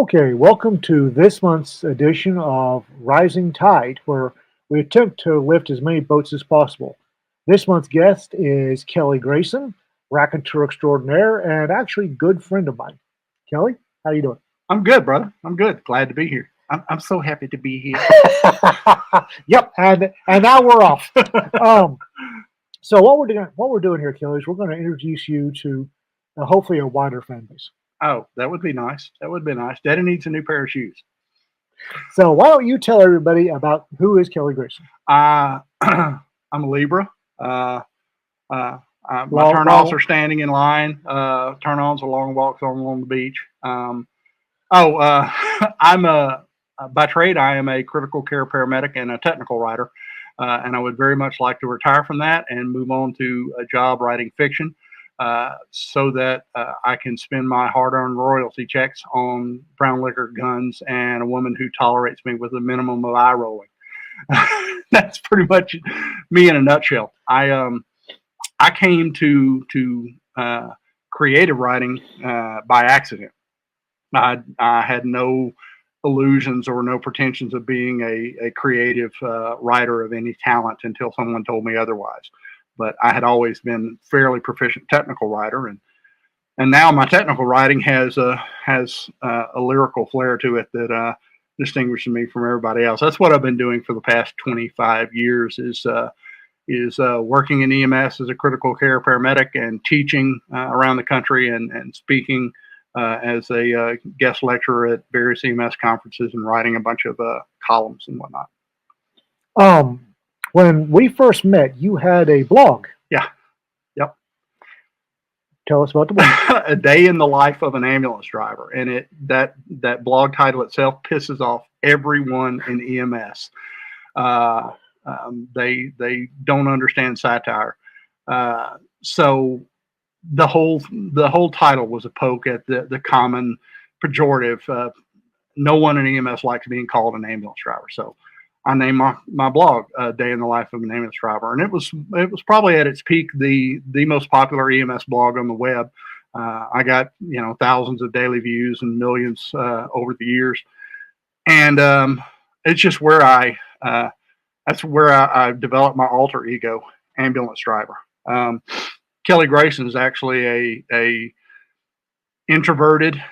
Okay, welcome to this month's edition of Rising Tide, where we attempt to lift as many boats as possible. This month's guest is Kelly Grayson, Raconteur extraordinaire, and actually good friend of mine. Kelly, how you doing? I'm good, brother. I'm good. Glad to be here. I'm so happy to be here. Yep, and now we're off. Um, so what we're doing here, Kelly, is we're going to introduce you to hopefully a wider fan base. Oh, that would be nice. That would be nice. Daddy needs a new pair of shoes. So why don't you tell everybody about who is Kelly Grayson? I'm a Libra. Uh, my Long, turn-offs long, are standing in line. Turn-ons are long walks along the beach. Oh, I'm a by trade. I am a critical care paramedic and a technical writer, and I would very much like to retire from that and move on to a job writing fiction, so that I can spend my hard-earned royalty checks on brown liquor, guns, and a woman who tolerates me with a minimum of eye rolling. That's pretty much me in a nutshell. I came to creative writing by accident. I had no illusions or no pretensions of being a creative writer of any talent until someone told me otherwise. But I had always been fairly proficient technical writer, and now my technical writing has a lyrical flair to it that distinguishes me from everybody else. That's what I've been doing for the past 25 years. Is working in EMS as a critical care paramedic and teaching around the country and speaking as a guest lecturer at various EMS conferences and writing a bunch of columns and whatnot. Um, when we first met, you had a blog. Yeah. Yep. Tell us about the blog. A day in the life of an ambulance driver, and that blog title itself pisses off everyone in EMS. They don't understand satire, so the whole title was a poke at the common pejorative. No one in EMS likes being called an ambulance driver, so I named my blog "Day in the Life of an Ambulance Driver," and it was probably at its peak the most popular EMS blog on the web. I got thousands of daily views and millions over the years, and it's just where that's where I developed my alter ego, ambulance driver. Kelly Grayson is actually a introverted,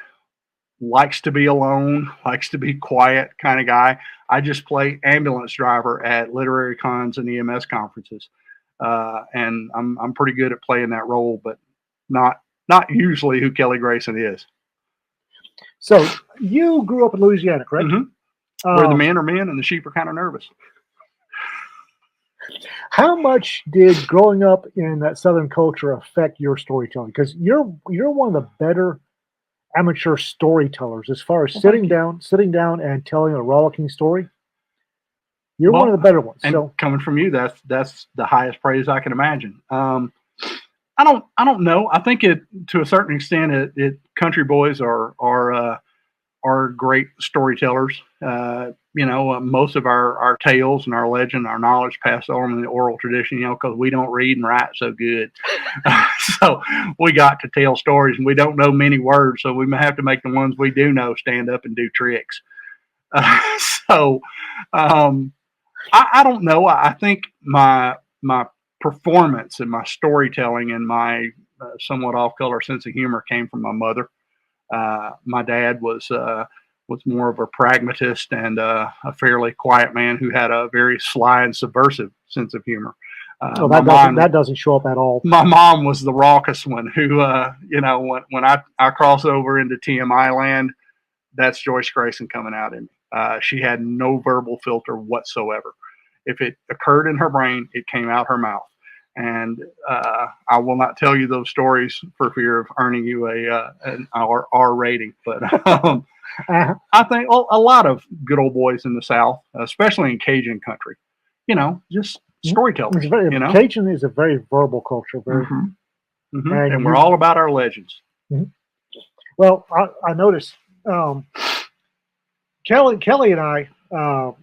likes to be alone, likes to be quiet kind of guy. I just play ambulance driver at literary cons and EMS conferences, and I'm pretty good at playing that role, but not usually who Kelly Grayson is. So you grew up in Louisiana, correct? Mm-hmm. Where the men are men and the sheep are kind of nervous. How much did growing up in that Southern culture affect your storytelling? Because you're one of the better amateur storytellers as far as sitting down and telling a rollicking story. You're one of the better ones. And so coming from you, that's the highest praise I can imagine. I don't know. I think it to a certain extent, country boys are great storytellers. Most of our tales and our legend, our knowledge passed on in the oral tradition, because we don't read and write so good. So we got to tell stories, and we don't know many words, so we may have to make the ones we do know stand up and do tricks. So I don't know. I think my performance and my storytelling and my somewhat off-color sense of humor came from my mother. My dad was more of a pragmatist and a fairly quiet man who had a very sly and subversive sense of humor. That doesn't show up at all. My mom was the raucous one who, when I cross over into TMI land, that's Joyce Grayson coming out in me. She had no verbal filter whatsoever. If it occurred in her brain, it came out her mouth. And I will not tell you those stories for fear of earning you an R rating. But I think a lot of good old boys in the South, especially in Cajun country, just storytellers. Cajun is a very verbal culture. Mm-hmm. Mm-hmm. And we're all about our legends. Mm-hmm. Well, I noticed Kelly and I,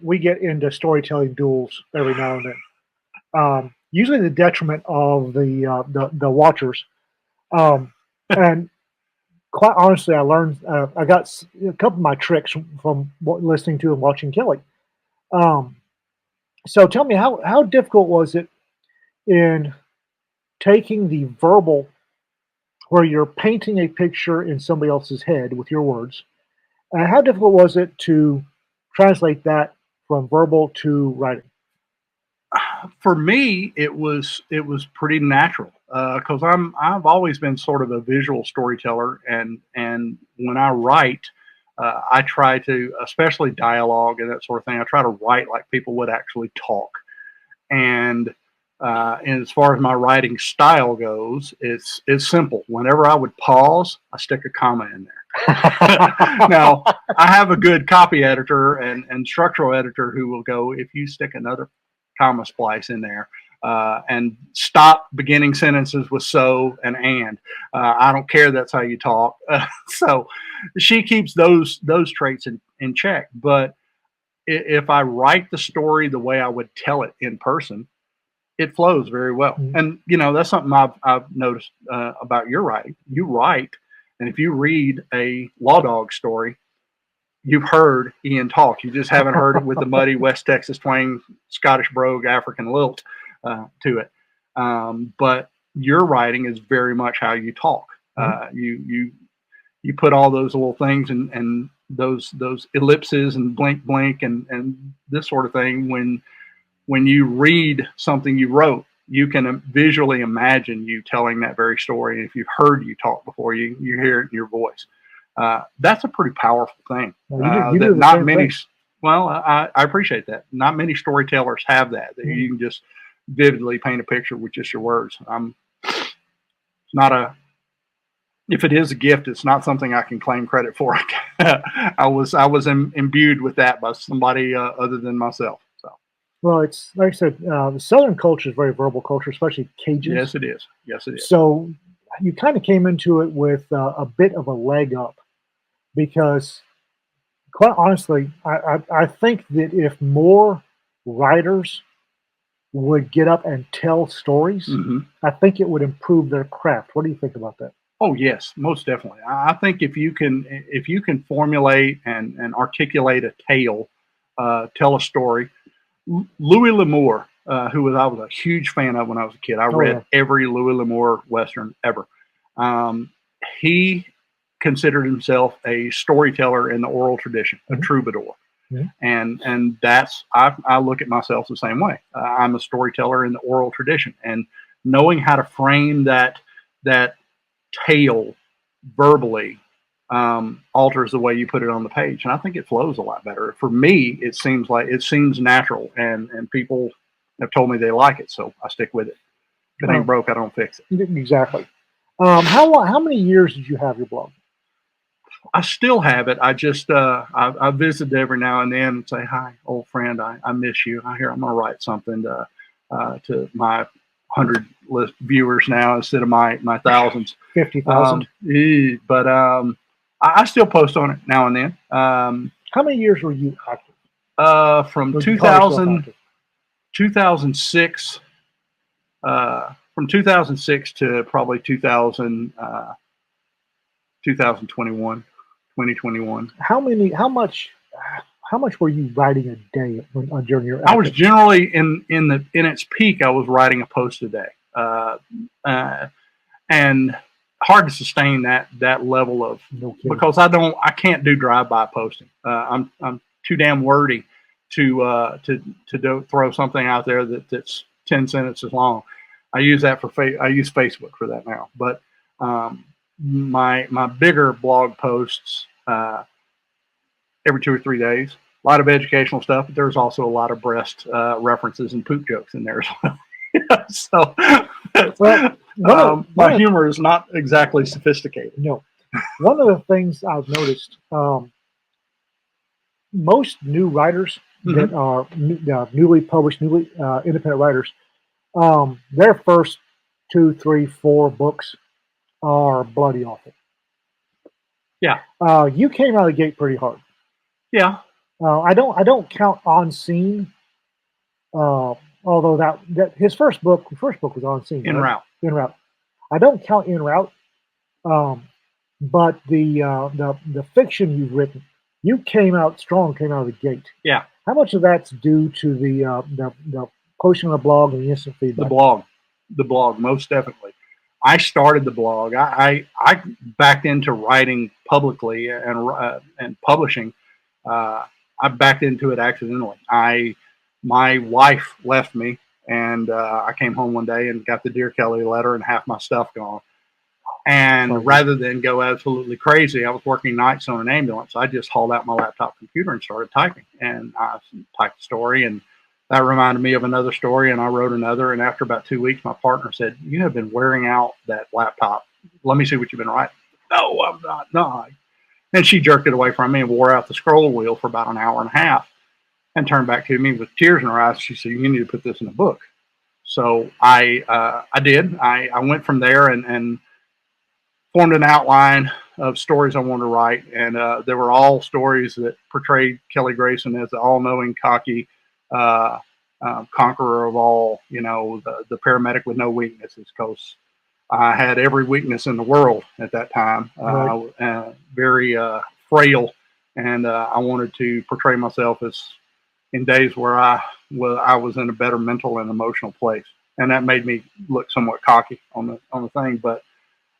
we get into storytelling duels every now and then. Usually the detriment of the watchers. And quite honestly, I learned. I got a couple of my tricks from listening to and watching Kelly. Um, so tell me, how difficult was it in taking the verbal, where you're painting a picture in somebody else's head with your words, and how difficult was it to translate that from verbal to writing? For me, it was pretty natural because I've always been sort of a visual storyteller, and when I write, I try to, especially dialogue and that sort of thing. I try to write like people would actually talk. And as far as my writing style goes, it's simple. Whenever I would pause, I stick a comma in there. Now, I have a good copy editor and structural editor who will go, if you stick another comma splice in there and stop beginning sentences with so and I don't care. That's how you talk. So she keeps those traits in check. But if I write the story the way I would tell it in person, it flows very well. Mhm. And that's something I've noticed about your writing. You write, and if you read a Lawdog story, you've heard Ian talk. You just haven't heard it with the muddy West Texas twang, Scottish brogue, African lilt to it. But your writing is very much how you talk. Mhm. You put all those little things and those ellipses and blink and this sort of thing when you read something you wrote, you can visually imagine you telling that very story. And if you've heard you talk before, you hear it in your voice. That's a pretty powerful thing. Well, you do That the not same many. thing. Well, I appreciate that. Not many storytellers have that. That Mhm. you can just vividly paint a picture with just your words. Not a. If it is a gift, it's not something I can claim credit for. I was imbued with that by somebody other than myself. So Well, it's like I said, the Southern culture is very verbal culture, especially Cajuns. yes, it is. Yes, it is. So you kind of came into it with a bit of a leg up because, quite honestly, I think that if more writers would get up and tell stories, Hmm. I think it would improve their craft. What do you think about that? Oh yes, most definitely. I think if you can formulate and articulate a tale, tell a story. Louis L'Amour, I was a huge fan of when I was a kid. I Oh yeah. read every Louis L'Amour western ever. Um, he considered himself a storyteller in the oral tradition, a Mhm. troubadour, Mhm. and I look at myself the same way. I'm a storyteller in the oral tradition, and knowing how to frame that tale verbally alters the way you put it on the page, and I think it flows a lot better. For me, it seems natural, and people have told me they like it, so I stick with it. If it ain't Um, broke, I don't fix it. exactly. How many years did you have your blog? I still have it. I just I visit every now and then and say hi, old friend. I miss you. I hear I'm gonna write something to my 100 viewers now instead of my thousands. 50,000. But I still post on it now and then. How many years were you active? From Would you call yourself 2000, active? 2006, from 2006 to probably 2021, 2021. How much were you writing a day during your I was active? generally in its peak. I was writing a post a day, uh, and hard to sustain that level of No kidding. because I can't do drive by posting. I'm too damn wordy to throw something out there that's 10 sentences long. I use Facebook for that now, but um, my bigger blog posts every 2 or 3 days. A lot of educational stuff, but there's also a lot of breast references and poop jokes in there as well. So Well, my humor is not exactly sophisticated. no, one of the things I've noticed, most new writers Hmm. that are newly published, newly independent writers, their first two, three, four books are bloody awful. Yeah, You came out of the gate pretty hard. yeah, I don't count On Scene, uh, although that his first book was On Scene, en right? route. En route. I don't count En route. Um, but the fiction you've written, you came out strong, came out of the gate. Yeah, How much of that's due to the posting on the blog and the instant the feedback? blog, the blog, most definitely. I started the blog. I backed into writing publicly and publishing. Uh, I backed into it accidentally. My wife left me, and I came home one day and got the Dear Kelly letter and half my stuff gone. And Sorry. rather than go absolutely crazy, I was working nights on an ambulance. I just hauled out my laptop computer and started typing. And I typed a story, and that reminded me of another story. And I wrote another. And after about 2 weeks, my partner said, "You have been wearing out that laptop. Let me see what you've been writing." No, I'm not. No. And she jerked it away from me and wore out the scroll wheel for about an hour and a half and turned back to me with tears in her eyes. She said, "You need to put this in a book." So I did. I went from there and formed an outline of stories I wanted to write, and they were all stories that portrayed Kelly Grayson as the all-knowing, cocky uh, conqueror of all. The paramedic with no weaknesses, because I had every weakness in the world at that time. Right. Very frail, and I wanted to portray myself as in days where I was in a better mental and emotional place, and that made me look somewhat cocky on the thing, but.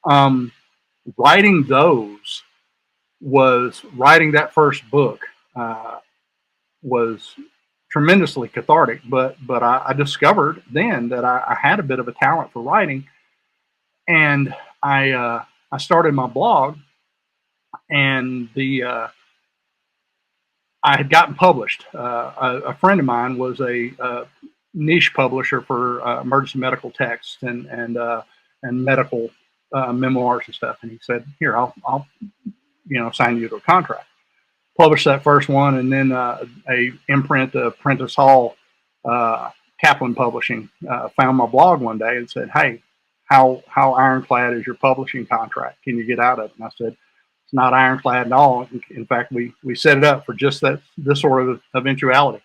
Um, Writing those was writing that first book uh, was tremendously cathartic. But I discovered then that I had a bit of a talent for writing, and I started my blog, and the I had gotten published. A friend of mine was a niche publisher for emergency medical texts and medical memoirs and stuff, and he said, "Here, I'll sign you to a contract." Published that first one, and then a imprint of Prentice Hall, Kaplan Publishing, found my blog one day and said, "Hey, how ironclad is your publishing contract? Can you get out of it?" And I said, "It's not ironclad at all. In fact, we set it up for just this sort of eventuality."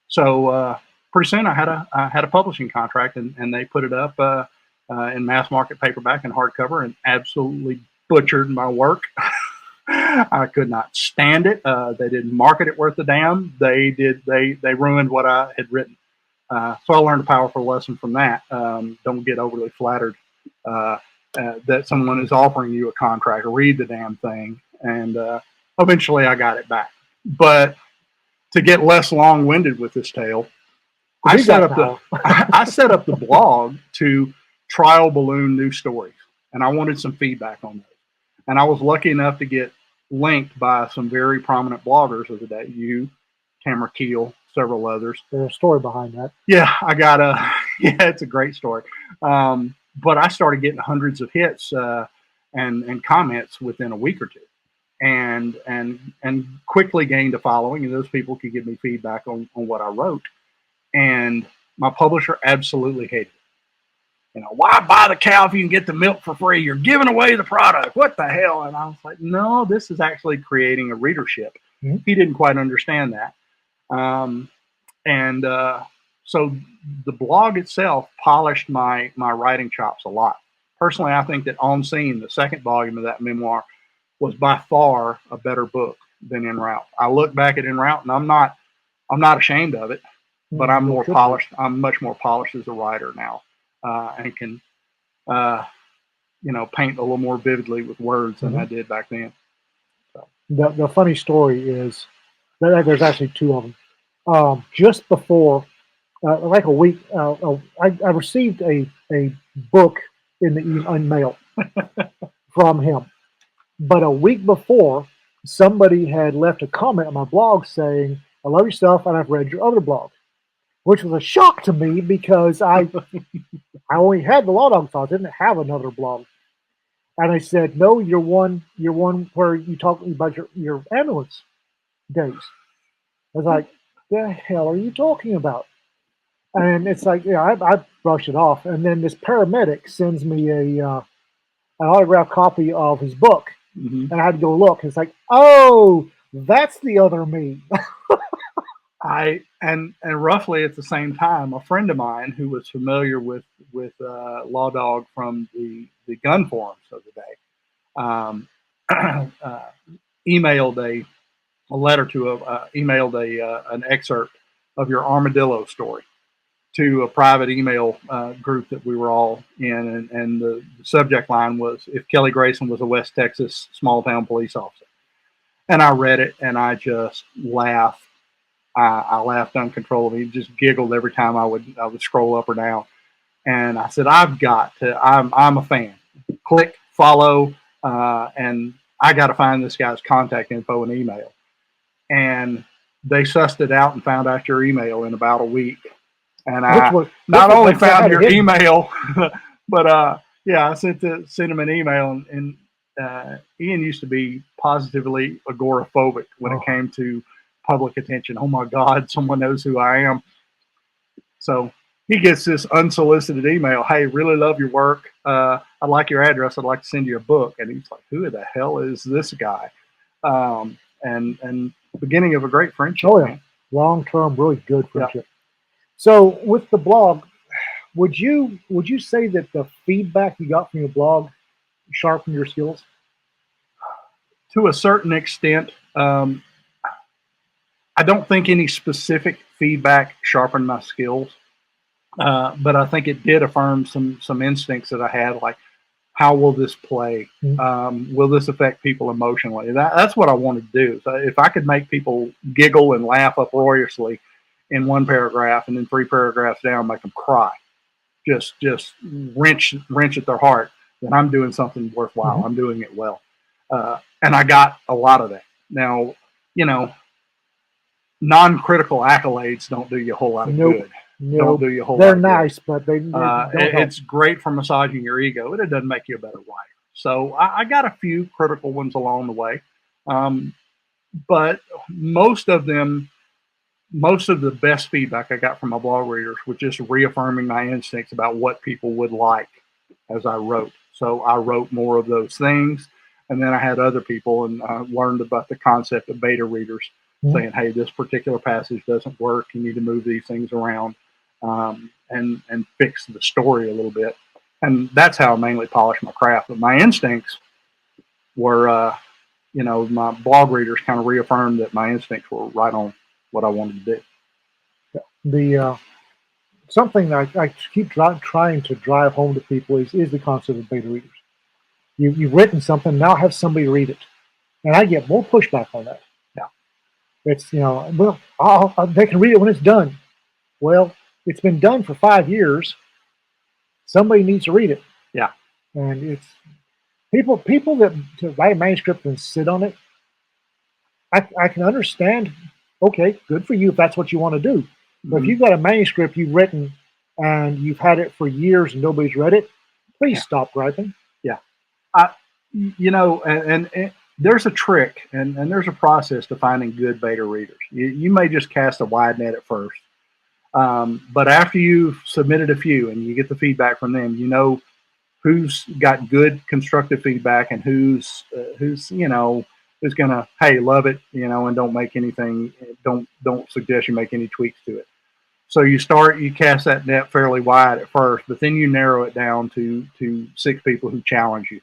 So pretty soon I had a publishing contract, and they put it up in mass market paperback and hardcover, and absolutely butchered my work. I could not stand it. They didn't market it worth a damn. They did. They ruined what I had written. So I learned a powerful lesson from that. Don't get overly flattered that someone is offering you a contract. Read the damn thing, and eventually I got it back. But to get less long-winded with this tale, I set up the I set up the blog to trial balloon new stories, and I wanted some feedback on those. And I was lucky enough to get linked by some very prominent bloggers of the day. You, Tamara Keel, several others. There's a story behind that. Yeah, I got a yeah, it's a great story. But I started getting hundreds of hits and comments within a week or two, and quickly gained a following. And those people could give me feedback on what I wrote. And my publisher absolutely hated it. Why buy the cow if you can get the milk for free? You're giving away the product. What the hell? And I was like, no, this is actually creating a readership. Mm-hmm. He didn't quite understand that. And so the blog itself polished my writing chops a lot. Personally, I think that On Scene, the second volume of that memoir, was by far a better book than En Route. I look back at En Route, and I'm not ashamed of it, but I'm more polished. I'm much more polished as a writer now, and can paint a little more vividly with words than I did back then. So. The funny story is that there's actually two of them. Just before, like a week, I received a book in the mail from him. But a week before, somebody had left a comment on my blog saying, "I love your stuff, and I've read your other blog," which was a shock to me because I only had the Lawdog thoughts, I didn't have another blog. And I said, "No, you're one where you talk about your ambulance days." I was like, "The hell are you talking about?" And it's like, yeah, I brushed it off. And then this paramedic sends me an autographed copy of his book, and I had to go look. It's like, oh, that's the other me. And roughly at the same time, a friend of mine who was familiar with Lawdog from the gun forums of the day emailed a letter to emailed an excerpt of your armadillo story to a private email group that we were all in, and the subject line was, "If Kelly Grayson was a West Texas small town police officer." And I read it, and I just laughed. I laughed uncontrollably, just giggled every time I would scroll up or down. And I said, "I've got to. I'm a fan. Click follow, and I got to find this guy's contact info and email." And they sussed it out and found out your email in about a week. And I not only found your email, but yeah, I sent him an email. And Ian used to be positively agoraphobic when it came to public attention. Oh my God, someone knows who I am. So he gets this unsolicited email. "Hey, really love your work. I'd like your address. I'd like to send you a book." And he's like, "Who the hell is this guy?" And beginning of a great friendship. Oh yeah, long-term, really good friendship. Yeah. So with the blog, would you say that the feedback you got from your blog sharpened your skills? To a certain extent. I don't think any specific feedback sharpened my skills, but I think it did affirm some instincts that I had, like, how will this play? Will this affect people emotionally? That's what I wanted to do. So if I could make people giggle and laugh uproariously in one paragraph, and then 3 paragraphs down make them cry, just wrench at their heart, then I'm doing something worthwhile. I'm doing it well, and I got a lot of that. Now, non-critical accolades don't do you a whole lot of good. Don't do you a whole lot of good. They're nice, but they it's great for massaging your ego, and it doesn't make you a better writer. So I got a few critical ones along the way, but most of the best feedback I got from my blog readers was just reaffirming my instincts about what people would like as I wrote. So I wrote more of those things, and then I had other people, and I learned about the concept of beta readers, saying, "Hey, this particular passage doesn't work. You need to move these things around and fix the story a little bit." And that's how I mainly polished my craft. But my instincts were, my blog readers kind of reaffirmed that my instincts were right on what I wanted to do. The something that I keep trying to drive home to people is the concept of beta readers. You've written something, now have somebody read it, and I get more pushback on that. It's, well, they can read it when it's done. Well, it's been done for 5 years. Somebody needs to read it. Yeah. And it's people that to write a manuscript and sit on it. I can understand. Okay, good for you if that's what you want to do. But if you've got a manuscript you've written and you've had it for years and nobody's read it, please stop writing. Yeah. And there's a trick and there's a process to finding good beta readers. You may just cast a wide net at first, but after you've submitted a few and you get the feedback from them, who's got good constructive feedback and who's gonna, hey, love it, and don't make anything, don't suggest you make any tweaks to it. So you cast that net fairly wide at first, but then you narrow it down to 6 people who challenge you.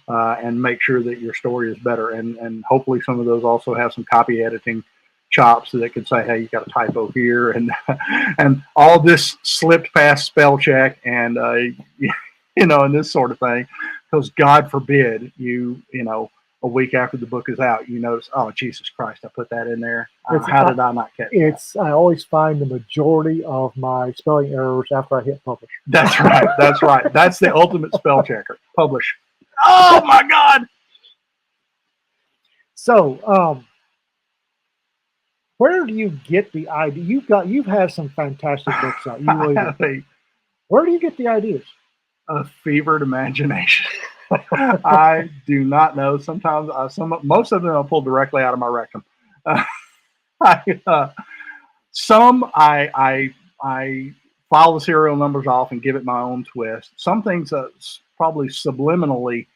And make sure that your story is better. And hopefully some of those also have some copy editing chops that can say, hey, you got a typo here. And all this slipped past spell check and, and this sort of thing. Because God forbid a week after the book is out, you notice, oh, Jesus Christ, I put that in there. How did I not catch that? I always find the majority of my spelling errors after I hit publish. That's right. That's right. That's the ultimate spell checker. Publish. Oh my God! So, where do you get the idea? You've had some fantastic books out. You really where do you get the ideas? A fevered imagination. I do not know. Sometimes most of them I pull directly out of my rectum. Some I file the serial numbers off and give it my own twist. Some things probably subliminally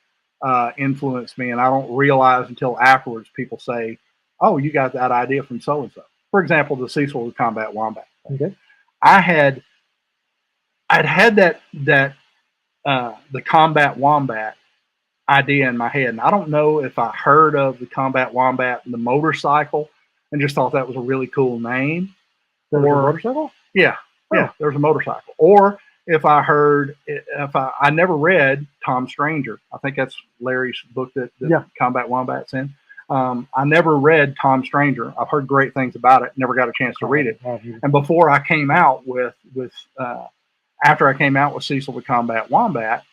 influence me, and I don't realize until afterwards. People say, "Oh, you got that idea from so and so." For example, the Cecil the Combat Wombat. Okay. I'd had that the Combat Wombat idea in my head. And I don't know if I heard of the Combat Wombat and the motorcycle and just thought that was a really cool name. There's a motorcycle? Yeah, yeah, Oh. there's a motorcycle. Or if I never read Tom Stranger. I think that's Larry's book that Combat Wombat's in. I never read Tom Stranger. I've heard great things about it. Never got a chance to read it. And before I came out after I came out with Cecil the Combat Wombat,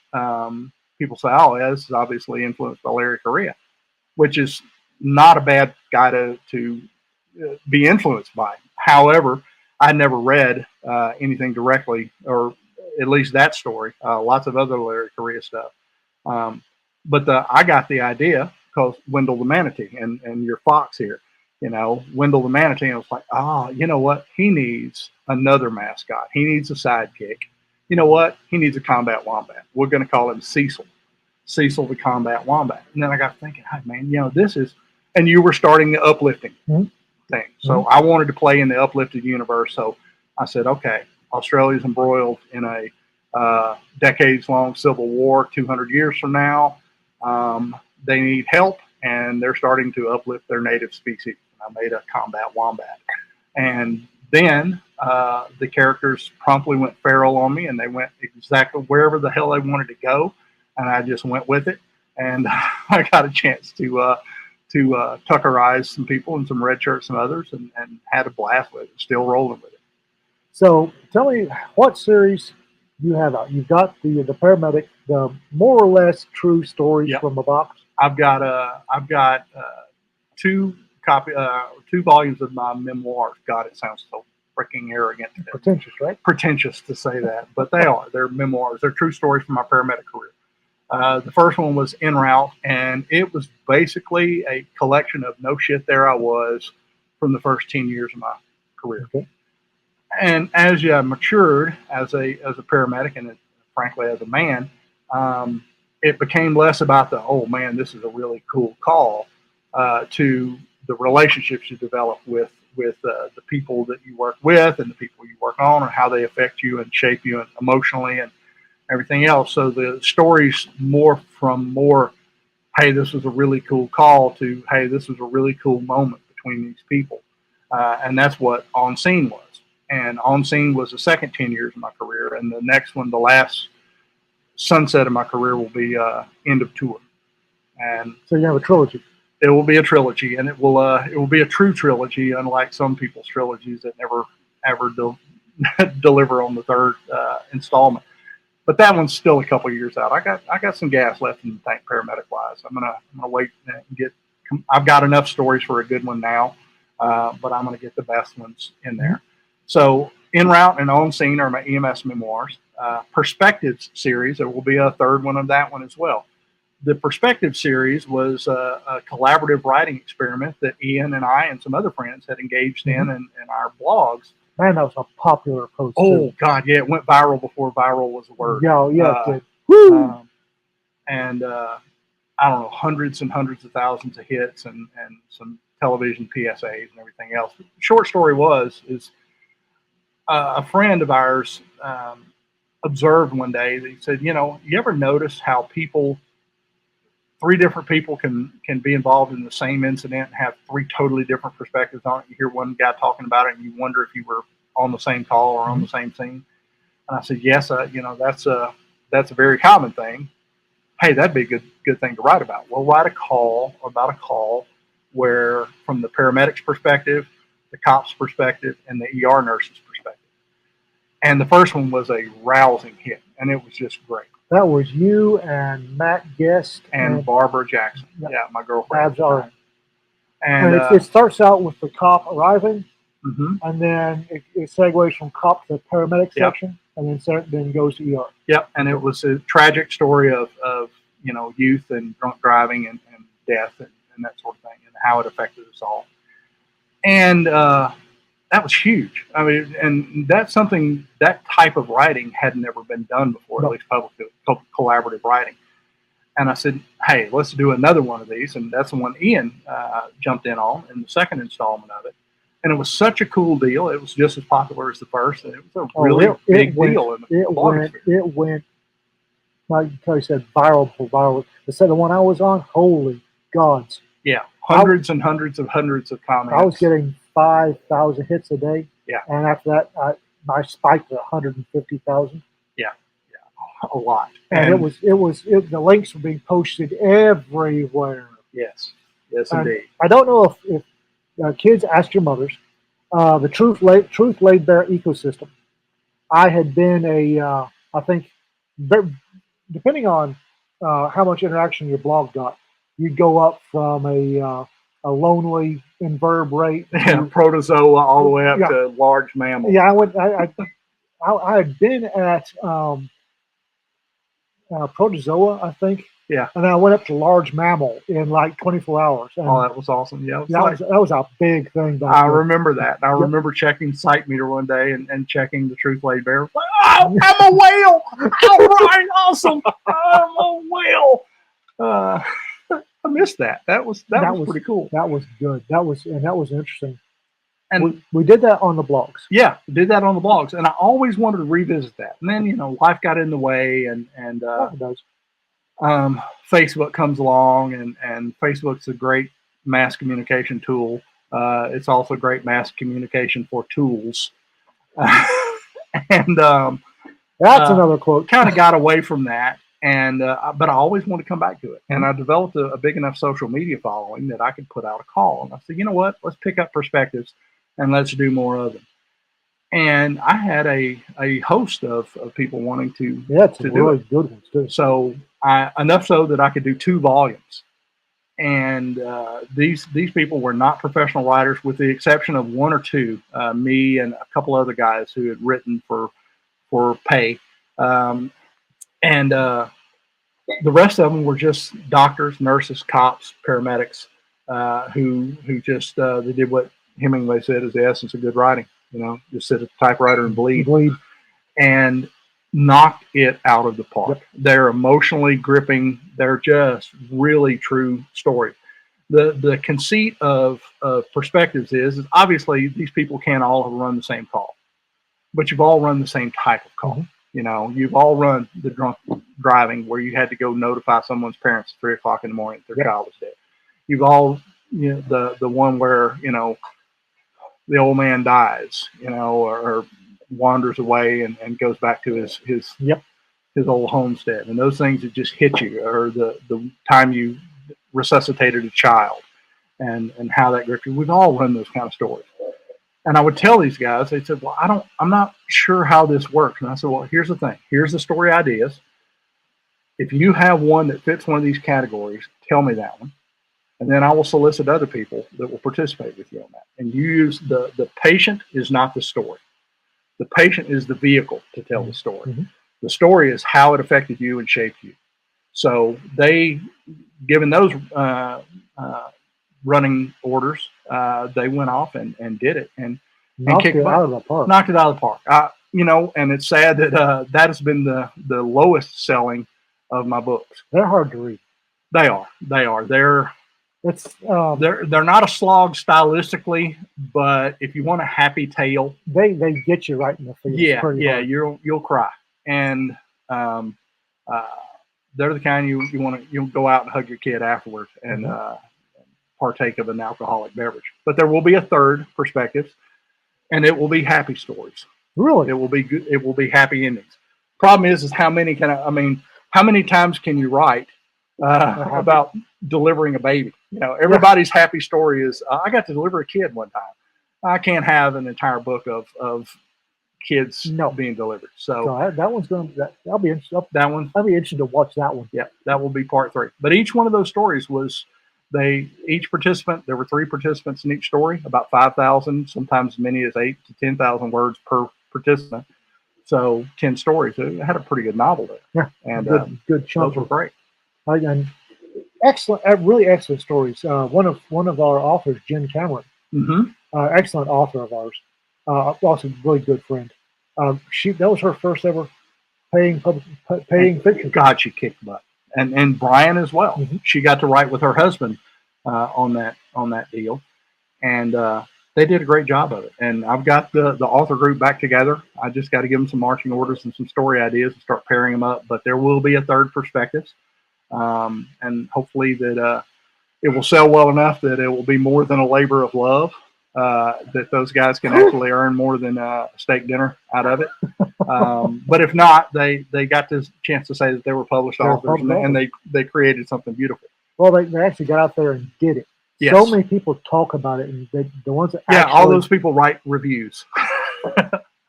people say, "Oh, yeah, this is obviously influenced by Larry Correia," which is not a bad guy to be influenced by. However, I never read anything directly, or at least that story. Lots of other Larry Correia stuff. But I got the idea because Wendell the Manatee and your fox here, Wendell the Manatee. And I was like, you know what? He needs another mascot. He needs a sidekick. You know what? He needs a Combat Wombat. We're going to call him Cecil the Combat Wombat. And then I got thinking, hey, man, this is, and you were starting the uplifting thing. So I wanted to play in the uplifted universe. So I said, okay, Australia's embroiled in a decades-long civil war 200 years from now. They need help, and they're starting to uplift their native species. And I made a Combat Wombat. And then the characters promptly went feral on me, and they went exactly wherever the hell they wanted to go. And I just went with it. And I got a chance to tuckerize some people and some red shirts and others, and had a blast with it, still rolling with it. So tell me what series you have out. You've got the paramedic, the more or less true stories from a box. I've got two volumes of my memoirs. God, it sounds so freaking arrogant. Pretentious, right? Pretentious to say that, but they are. They're memoirs. They're true stories from my paramedic career. The first one was En Route, and it was basically a collection of no shit, there I was from the first 10 years of my career. Okay. And as you matured as a paramedic, and frankly as a man, it became less about oh man, this is a really cool call, to the relationships you develop with the people that you work with and the people you work on, and how they affect you and shape you emotionally and everything else. So the stories morph from hey, this was a really cool call, to hey, this was a really cool moment between these people. And that's what On Scene was. And On Scene was the second 10 years of my career. And the next one, the last sunset of my career, will be End of Tour. And so you have a trilogy. It will be a trilogy, and it will be a true trilogy, unlike some people's trilogies that never ever deliver on the third installment. But that one's still a couple years out. I got some gas left in the tank, paramedic wise. I'm gonna wait and get. I've got enough stories for a good one now, but I'm gonna get the best ones in there. So En Route and On Scene are my EMS memoirs. Perspectives series. There will be a third one of that one as well. The Perspective series was a collaborative writing experiment that Ian and I and some other friends had engaged in our blogs. Man, that was a popular post. Oh, God, yeah. It went viral before viral was a word. Yeah, it did. Woo! And I don't know, hundreds and hundreds of thousands of hits and some television PSAs and everything else. But the short story is a friend of ours observed one day that he said, you ever notice how three different people can be involved in the same incident and have three totally different perspectives on it? You hear one guy talking about it and you wonder if you were on the same call or on the same scene. And I said, yes, that's a very common thing. Hey, that'd be a good thing to write about. We'll write about a call where, from the paramedic's perspective, the cop's perspective, and the ER nurse's perspective. And the first one was a rousing hit, and it was just great. That was you and Matt Guest and Barbara Jackson. Yeah, my girlfriend. And it starts out with the cop arriving, and then it segues from cop to the paramedic section, and then goes to ER. Yep, and it was a tragic story of youth and drunk driving and death and that sort of thing, and how it affected us all. And that was huge. I mean, and that's something, that type of writing had never been done before, at least publicly, collaborative writing. And I said, hey, let's do another one of these. And that's the one Ian jumped in on in the second installment of it. And it was such a cool deal. It was just as popular as the first. And it was a really big deal in the blog experience. It went like Kelly said, viral. Instead of the one I was on, holy gods. Yeah, hundreds and hundreds of comments. I was getting 5,000 hits a day. Yeah. And after that, I spiked to 150,000. Yeah, a lot. And the links were being posted everywhere. Yes, yes, and indeed. I don't know if kids ask your mothers. The truth laid bare ecosystem. I had been I think, depending on how much interaction your blog got, you'd go up from a lonely invertebrate, protozoa, all the way up to large mammal. Yeah, I had been at protozoa, I think. Yeah. And then I went up to large mammal in like 24 hours. And that was awesome. Yeah, that was a big thing back I then. remember that. I remember checking Site Meter one day and checking the truth laid bare. Like, oh, I'm a whale! All right, awesome! I'm a whale. I missed that. That was pretty cool. That was good. That was interesting. And we did that on the blogs. Yeah, did that on the blogs, and I always wanted to revisit that. And then life got in the way, and Facebook comes along, and Facebook's a great mass communication tool. It's also great mass communication for tools. And that's another quote. Kind of got away from that, and but I always wanted to come back to it. And I developed a big enough social media following that I could put out a call. And I said, you know what? Let's pick up perspectives and let's do more of them. And I had a host of people wanting to do really good ones too. So enough so that I could do 2 volumes. And these people were not professional writers, with the exception of 1 or 2, me and a couple other guys who had written for pay. And the rest of them were just doctors, nurses, cops, paramedics, who just they did what Hemingway said is the essence of good writing. Just sit at the typewriter and bleed. And knocked it out of the park. Yep. They're emotionally gripping. They're just really true stories. The conceit of perspectives is obviously these people can't all have run the same call, but you've all run the same type of call. Mm-hmm. You've all run the drunk driving where you had to go notify someone's parents at 3 o'clock in the morning if their child was dead. You've all, the one where, the old man dies, or wanders away and goes back to his old homestead, and those things that just hit you, or the time you resuscitated a child, and how that gripped you. We've all run those kind of stories. And I would tell these guys, they said, well, I'm not sure how this works. And I said, well, here's the thing. Here's the story ideas. If you have one that fits one of these categories, tell me that one. And then I will solicit other people that will participate with you on that. And you use the patient is not the story. The patient is the vehicle to tell the story. Mm-hmm. The story is how it affected you and shaped you. So they, given those running orders, they went off and did it and knocked it out of the park. Knocked it out of the park. And it's sad that that has been the lowest selling of my books. They're hard to read. They are. They're not a slog stylistically, but if you want a happy tale, they get you right in the face. Yeah, you'll cry, and they're the kind you'll go out and hug your kid afterwards and partake of an alcoholic beverage. But there will be a third perspective, and it will be happy stories. Really, it will be good. It will be happy endings. Problem is how many how many times can you write about delivering a baby? Everybody's happy story is I got to deliver a kid one time. I can't have an entire book of kids being delivered. So that one's that'll be interesting. I'll be interested to watch that one. Yeah, that will be part 3. But each one of those stories was each participant. There were 3 participants in each story, about 5,000, sometimes as many as 8,000 to 10,000 words per participant. So 10 stories. It had a pretty good novel there. Yeah, and good chunk. Those were great. And excellent, really excellent stories. One of our authors, Jen Cameron, excellent author of ours, also a really good friend. That was her first ever paying fiction. God, she kicked butt, and Brian as well. Mm-hmm. She got to write with her husband on that deal, and they did a great job of it. And I've got the author group back together. I just got to give them some marching orders and some story ideas and start pairing them up. But there will be a third perspective, and hopefully that it will sell well enough that it will be more than a labor of love. That those guys can actually earn more than a steak dinner out of it. But if not, they got this chance to say that they were published authors, and they created something beautiful. Well, they actually got out there and did it. Yes. So many people talk about it, and the ones that all those people write reviews.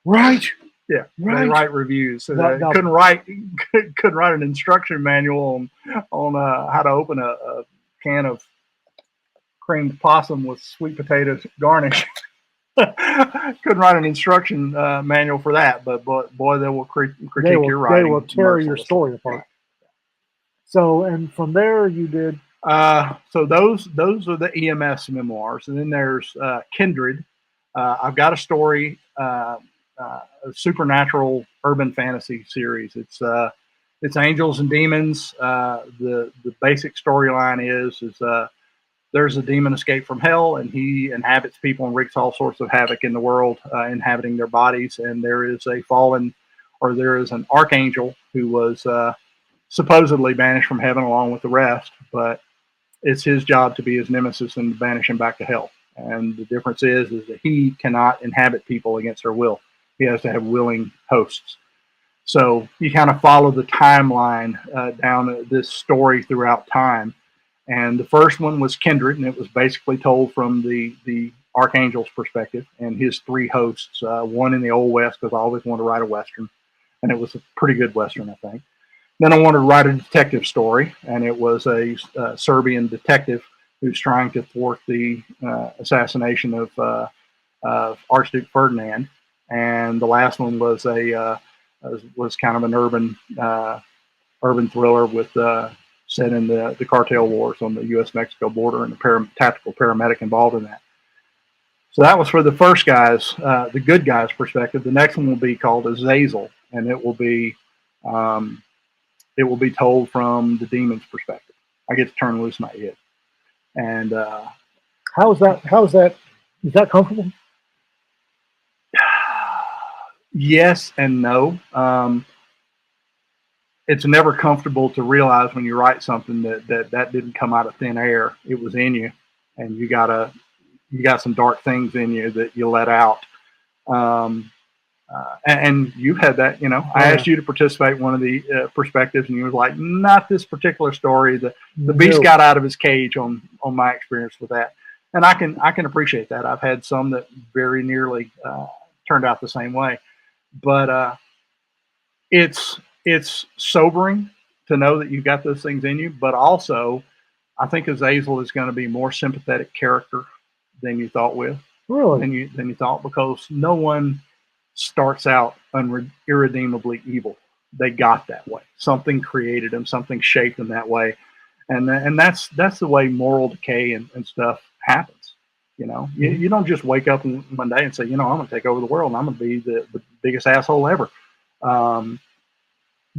Right. Yeah, right. They write reviews. So couldn't write an instruction manual on how to open a can of creamed possum with sweet potatoes garnish. Couldn't write an instruction manual for that, but boy, they will critique your writing. They will tear your story apart. So, and from there you did. So those are the EMS memoirs, and then there's Kindred. I've got a story, a supernatural urban fantasy series. It's angels and demons. The basic storyline is there's a demon escaped from hell, and he inhabits people and wreaks all sorts of havoc in the world, inhabiting their bodies. And there is there is an archangel who was supposedly banished from heaven along with the rest, but it's his job to be his nemesis and banish him back to hell. And the difference is that he cannot inhabit people against their will. He has to have willing hosts. So you kind of follow the timeline down this story throughout time. And the first one was Kindred, and it was basically told from the Archangel's perspective and his three hosts, one in the Old West, because I always wanted to write a Western, and it was a pretty good Western, I think. Then I wanted to write a detective story, and it was a Serbian detective who's trying to thwart the assassination of Archduke Ferdinand. And the last one was was kind of an urban thriller with set in the cartel wars on the U.S.-Mexico border, and the tactical paramedic involved in that. So that was for the first guys, the good guys' perspective. The next one will be called Azazel, and it will be told from the demon's perspective. I get to turn loose my head. And how is that? Is that comfortable? Yes and no. It's never comfortable to realize when you write something that didn't come out of thin air. It was in you, and you got some dark things in you that you let out. And you've had that, I asked you to participate in one of the perspectives, and you were like, not this particular story. The beast got out of his cage on my experience with that. And I can appreciate that. I've had some that very nearly turned out the same way, but it's sobering to know that you've got those things in you, but also I think Azazel is going to be more sympathetic character than you thought with. Really? Than you thought, because no one starts out irredeemably evil. They got that way. Something created them, something shaped them that way. And that's the way moral decay and stuff happens. You don't just wake up one day and say, I'm going to take over the world and I'm going to be the biggest asshole ever.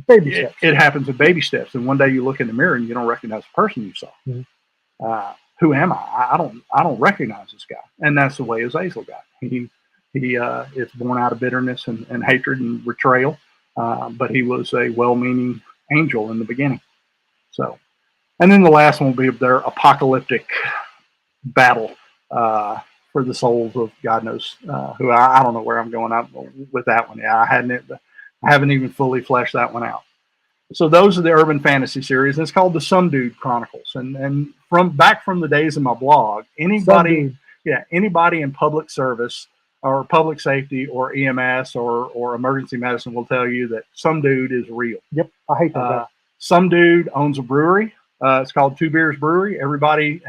Baby steps. It happens in baby steps. And one day you look in the mirror and you don't recognize the person you saw. Mm-hmm. Who am I? I don't recognize this guy. And that's the way Azazel got. He is born out of bitterness and hatred and betrayal. But he was a well-meaning angel in the beginning. So, and then the last one will be their apocalyptic battle for the souls of God knows who. I don't know where I'm going up with that one. Yeah, I haven't even fully fleshed that one out. So those are the urban fantasy series, and it's called the Some Dude Chronicles. And from the days of my blog, anybody in public service or public safety or EMS or emergency medicine will tell you that some dude is real. Yep, I hate that. Some dude owns a brewery. It's called Two Beers Brewery. Everybody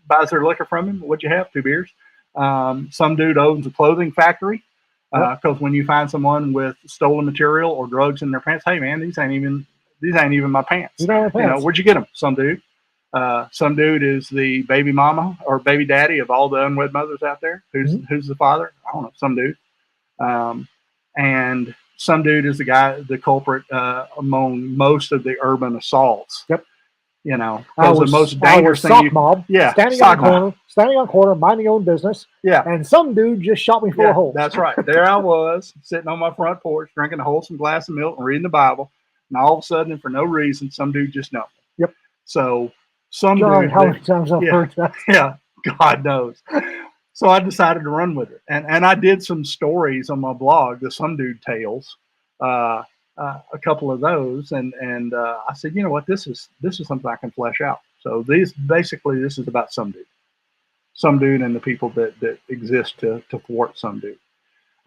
buys their liquor from him. What'd you have? 2 beers. Some dude owns a clothing factory. Because when you find someone with stolen material or drugs in their pants, hey man, these ain't even my pants. Where'd you get them? Some dude. Some dude is the baby mama or baby daddy of all the unwed mothers out there. Who's the father? I don't know. Some dude. And some dude is the culprit among most of the urban assaults. Yep. You know, I because the was most I was dangerous thing sock mob, yeah, standing sock on a mob. corner, minding your own business, Yeah. and some dude just shot me full of holes. That's right. There I was, sitting on my front porch, drinking a wholesome glass of milk and reading the Bible. And all of a sudden, and for no reason, some dude just jumped me. Yep. So some God, dude how many times I've yeah, heard that? yeah, God knows. So I decided to run with it. And I did some stories on my blog, the Some Dude Tales, uh, a couple of those. And I said, you know what, this is something I can flesh out. So this is about some dude and the people that exist to thwart some dude.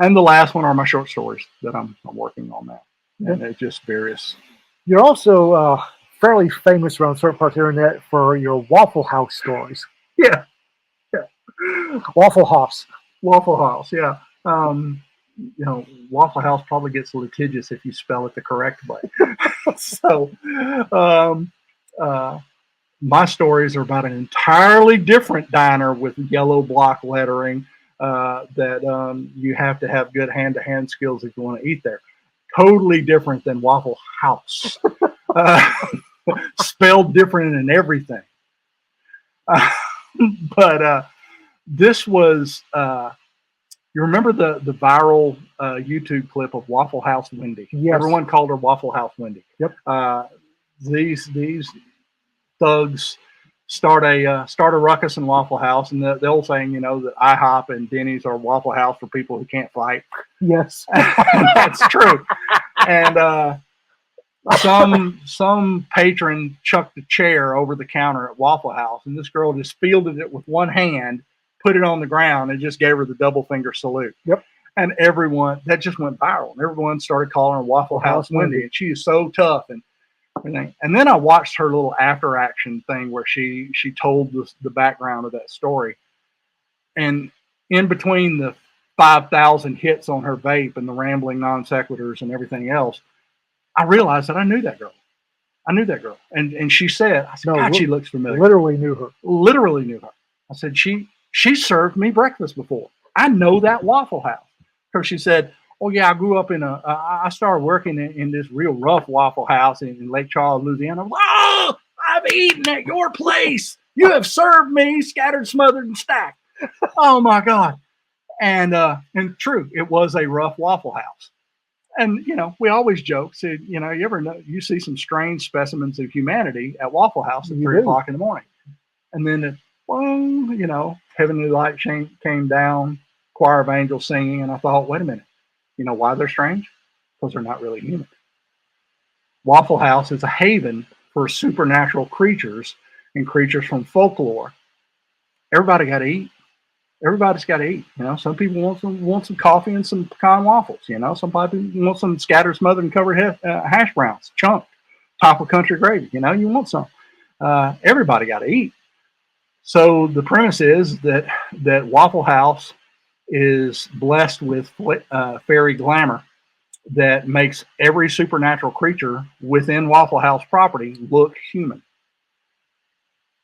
And the last one are my short stories that I'm working on now. And it's just various. You're also fairly famous around certain parts of the internet for your Waffle House stories. Yeah. Waffle House. Waffle House, yeah. You know, Waffle House probably gets litigious if you spell it the correct way. So, my stories are about an entirely different diner with yellow block lettering that you have to have good hand-to-hand skills if you want to eat there. Totally different than Waffle House. Spelled different in everything. But this was, you remember the viral YouTube clip of Waffle House Wendy? Yes. Everyone called her Waffle House Wendy. Yep. These thugs start a ruckus in Waffle House, and the old saying, you know, that IHOP and Denny's are Waffle House for people who can't fight. Yes. That's true. And some patron chucked a chair over the counter at Waffle House, and this girl just fielded it with one hand, put it on the ground, and just gave her the double finger salute. Yep. And everyone, that just went viral, and everyone started calling her Waffle House Wendy, and she is so tough and everything. And then I watched her little after action thing where she told the background of that story, and in between the 5,000 hits on her vape and the rambling non sequiturs and everything else, I realized that I knew that girl. And she said, I said, No, God, she looks familiar. Literally knew her. Literally knew her. I said, she served me breakfast before. I know that Waffle House. Because she said, oh yeah, I grew up I started working in this real rough Waffle House in Lake Charles, Louisiana. Oh, I've eaten at your place. You have served me scattered, smothered, and stacked. Oh my God. And true, it was a rough Waffle House. And, you know, we always joke, so, you know, you see some strange specimens of humanity at Waffle House at 3 o'clock in the morning. And then, you know, heavenly light came down, choir of angels singing. And I thought, wait a minute, you know why they're strange? Because they're not really human. Waffle House is a haven for supernatural creatures and creatures from folklore. Everybody got to eat. Everybody's got to eat. You know, some people want some coffee and some pecan waffles. You know, some people want some scattered, smothered, and covered hash browns, chunked, top of country gravy. You know, you want some. Everybody got to eat. So the premise is that Waffle House is blessed with fairy glamour that makes every supernatural creature within Waffle House property look human.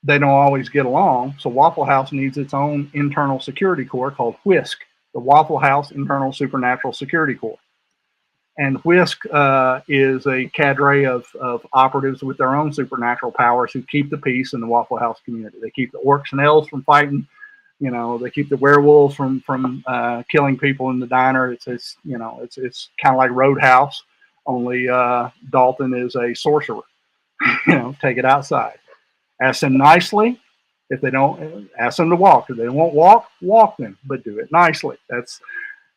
They don't always get along, so Waffle House needs its own internal security corps called WHISK, the Waffle House Internal Supernatural Security Corps. And WHISK is a cadre of operatives with their own supernatural powers who keep the peace in the Waffle House community. They keep the orcs and elves from fighting. You know, they keep the werewolves from killing people in the diner. It's kind of like Roadhouse, only Dalton is a sorcerer. You know, take it outside. Ask them nicely. If they don't, ask them to walk. If they won't walk them, but do it nicely.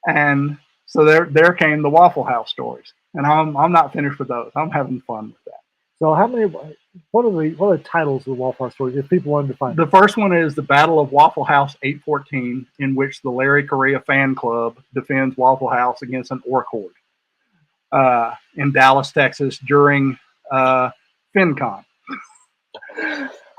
And so there came the Waffle House stories, and I'm not finished with those. I'm having fun with that. So what are the titles of the Waffle House stories if people wanted to find them? The first one is the Battle of Waffle House 814, in which the Larry Correa fan club defends Waffle House against an orc horde in Dallas, Texas during FinCon.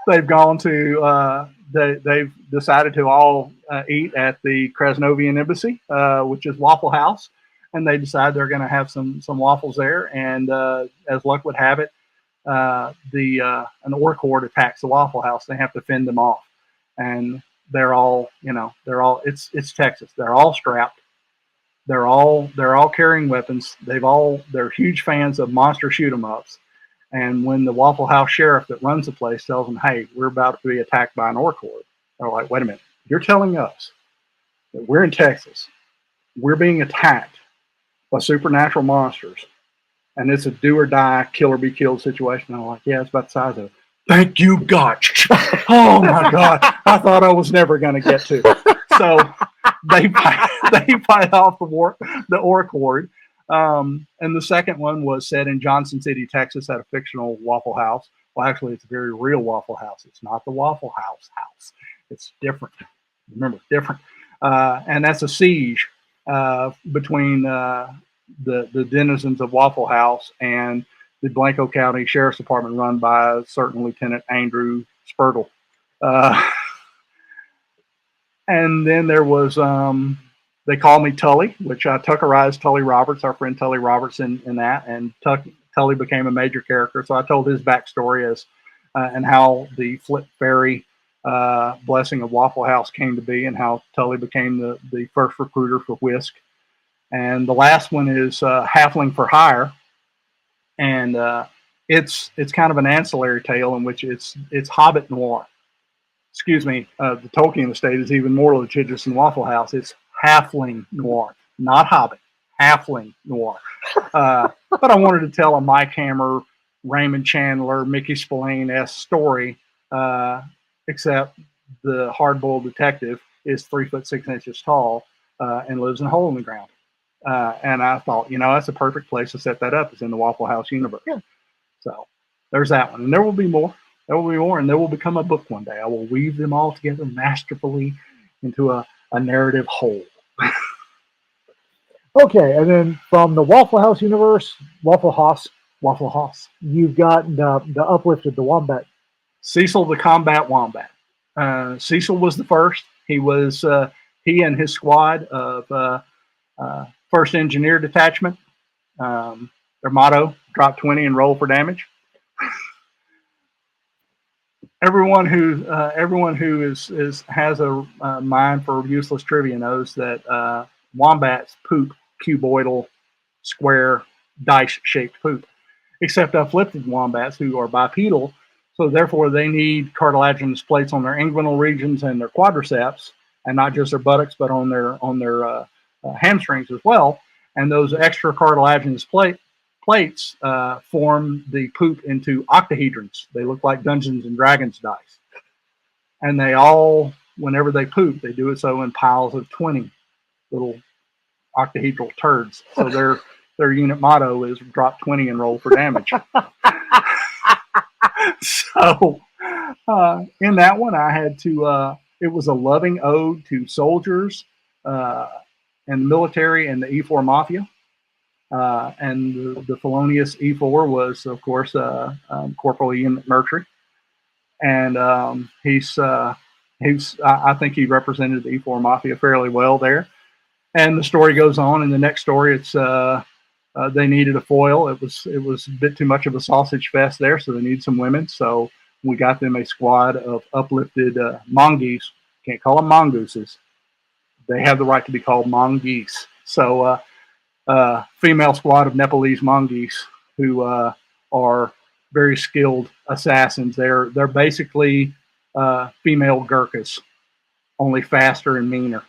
They've gone to they've decided to all eat at the Krasnovian embassy, which is Waffle House, and they decide they're going to have some waffles there. And as luck would have it, an orc horde attacks the Waffle House. They have to fend them off, and they're all it's Texas. They're all strapped. They're all carrying weapons. They're huge fans of monster shoot 'em ups. And when the Waffle House sheriff that runs the place tells them, hey, we're about to be attacked by an orc horde, they're like, wait a minute, you're telling us that we're in Texas, we're being attacked by supernatural monsters, and it's a do or die, kill or be killed situation. I'm like, yeah, it's about the size of it. Thank you, God. Oh my God. I thought I was never going to get to. So they fight off the orc horde. And the second one was set in Johnson City, Texas, at a fictional Waffle House. Well, actually, it's a very real Waffle House. It's not the Waffle House house. It's different. Remember, different. And that's a siege between the denizens of Waffle House and the Blanco County Sheriff's Department, run by a certain Lieutenant Andrew Spurtle. And then there was, they call me Tully, which I Tuckerized Tully Roberts, our friend Tully Roberts, in that. And Tully became a major character. So I told his backstory as and how the Flip Fairy blessing of Waffle House came to be, and how Tully became the first recruiter for Whisk. And the last one is Halfling for Hire. And it's kind of an ancillary tale in which it's Hobbit noir. Excuse me, the Tolkien estate is even more litigious than Waffle House. It's Halfling noir, not Hobbit. Halfling noir. But I wanted to tell a Mike Hammer, Raymond Chandler, Mickey Spillane-esque story, except the hard-boiled detective is 3'6" tall and lives in a hole in the ground. And I thought, that's a perfect place to set that up. It's in the Waffle House universe. Yeah. So there's that one. And there will be more. There will be more, and there will become a book one day. I will weave them all together masterfully into a narrative whole. Okay, and then from the Waffle House universe, Waffle House, you've got the uplifted, the Wombat. Cecil the Combat Wombat. Cecil was the first. He was he and his squad of First Engineer Detachment. Their motto: drop 20 and roll for damage. Everyone who has a mind for useless trivia knows that wombats poop cuboidal, square, dice-shaped poop, except uplifted wombats who are bipedal, so therefore they need cartilaginous plates on their inguinal regions and their quadriceps, and not just their buttocks, but on their hamstrings as well. And those extra cartilaginous plates form the poop into octahedrons. They look like Dungeons and Dragons dice. And they all, whenever they poop, they do it so in piles of 20 little octahedral turds. So their unit motto is drop 20 and roll for damage. So in that one, I had to, it was a loving ode to soldiers and the military and the E4 Mafia. And the felonious E4 was, of course, Corporal Ian McMurtry. And I think he represented the E4 Mafia fairly well there. And the story goes on. In the next story, it's they needed a foil. It was a bit too much of a sausage fest there, so they needed some women. So we got them a squad of uplifted mongoose. Can't call them mongooses. They have the right to be called mongoose. So female squad of Nepalese mongoose who are very skilled assassins. They're basically female Gurkhas, only faster and meaner.